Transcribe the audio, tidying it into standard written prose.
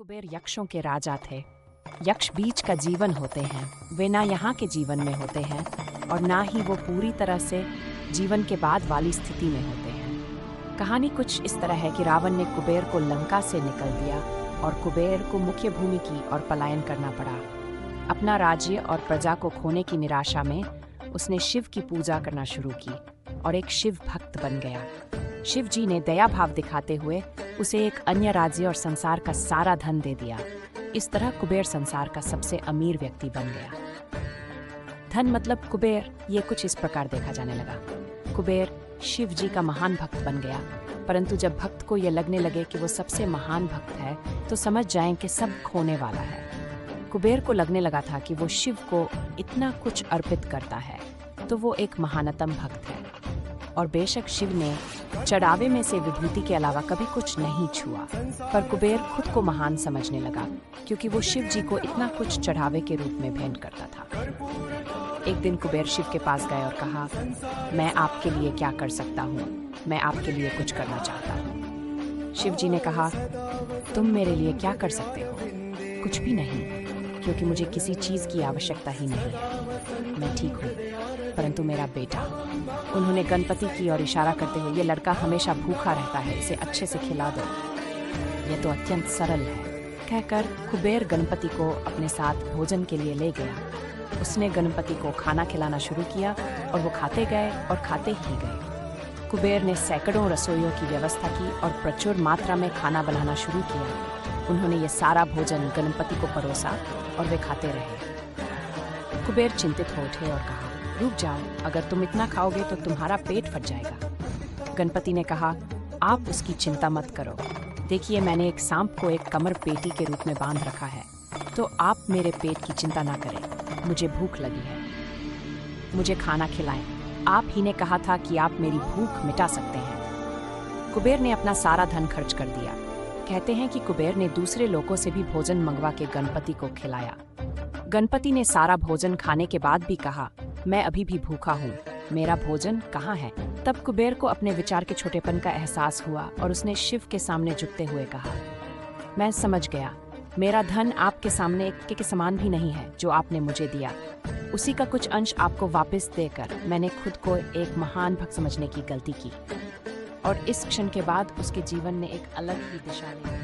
कुबेर यक्षों के राजा थे। यक्ष बीच का जीवन होते हैं। वे ना यहाँ के जीवन में होते हैं और ना ही वो पूरी तरह से जीवन के बाद वाली स्थिति में होते हैं। कहानी कुछ इस तरह है कि रावण ने कुबेर को लंका से निकल दिया और कुबेर को मुख्य भूमि की ओर पलायन करना पड़ा। अपना राज्य और प्रजा को खोने की निराशा में उसने शिव की पूजा करना शुरू की और एक शिव भक्त बन गया। शिव जी ने दया भाव दिखाते हुए उसे एक अन्य राज्य और संसार का सारा धन दे दिया। इस तरह कुबेर संसार का सबसे अमीर व्यक्ति बन गया। धन मतलब कुबेर, ये कुछ इस प्रकार देखा जाने लगा। कुबेर शिव जी का महान भक्त बन गया, परंतु जब भक्त को ये लगने लगे कि वो सबसे महान भक्त है तो समझ जाएं कि सब खोने वाला है। कुबेर को लगने लगा था कि वो शिव को इतना कुछ अर्पित करता है तो वो एक महानतम भक्त है, और बेशक शिव ने चढ़ावे में से विभूति के अलावा कभी कुछ नहीं छुआ। पर कुबेर खुद को महान समझने लगा क्योंकि वो शिव जी को इतना कुछ चढ़ावे के रूप में भेंट करता था। एक दिन कुबेर शिव के पास गए और कहा, मैं आपके लिए क्या कर सकता हूँ? मैं आपके लिए कुछ करना चाहता हूँ। शिव जी ने कहा, तुम मेरे लिए क्या कर सकते हो? कुछ भी नहीं, क्योंकि मुझे किसी चीज़ की आवश्यकता ही नहीं है। मैं ठीक हूँ, परंतु मेरा बेटा। उन्होंने गणपति की ओर इशारा करते हुए, ये लड़का हमेशा भूखा रहता है, इसे अच्छे से खिला दो, यह तो अत्यंत सरल है, कहकर कुबेर गणपति को अपने साथ भोजन के लिए ले गया। उसने गणपति को खाना खिलाना शुरू किया और वो खाते गए और खाते ही गए। कुबेर ने सैकड़ों रसोइयों की व्यवस्था की और प्रचुर मात्रा में खाना बनाना शुरू किया। उन्होंने ये सारा भोजन गणपति को परोसा और वे खाते रहे। कुबेर चिंतित हो उठे और कहा, रुक जाओ, अगर तुम इतना खाओगे तो तुम्हारा पेट फट जाएगा। गणपति ने कहा, आप उसकी चिंता मत करो। देखिए, मैंने एक सांप को एक कमर पेटी के रूप में बांध रखा है, तो आप मेरे पेट की चिंता ना करें। मुझे भूख लगी है, मुझे खाना खिलाएं। आप ही ने कहा था कि आप मेरी भूख मिटा सकते हैं। कुबेर ने अपना सारा धन खर्च कर दिया। कहते हैं कि कुबेर ने दूसरे लोगों से भी भोजन मंगवा के गणपति को खिलाया। गणपति ने सारा भोजन खाने के बाद भी कहा, मैं अभी भी भूखा हूँ, मेरा भोजन कहाँ है? तब कुबेर को अपने विचार के छोटेपन का एहसास हुआ और उसने शिव के सामने झुकते हुए कहा, मैं समझ गया, मेरा धन आपके सामने एक के समान भी नहीं है। जो आपने मुझे दिया, उसी का कुछ अंश आपको वापस देकर मैंने खुद को एक महान भक्त समझने की गलती की। और इस क्षण के बाद उसके जीवन ने एक अलग ही दिशा ली।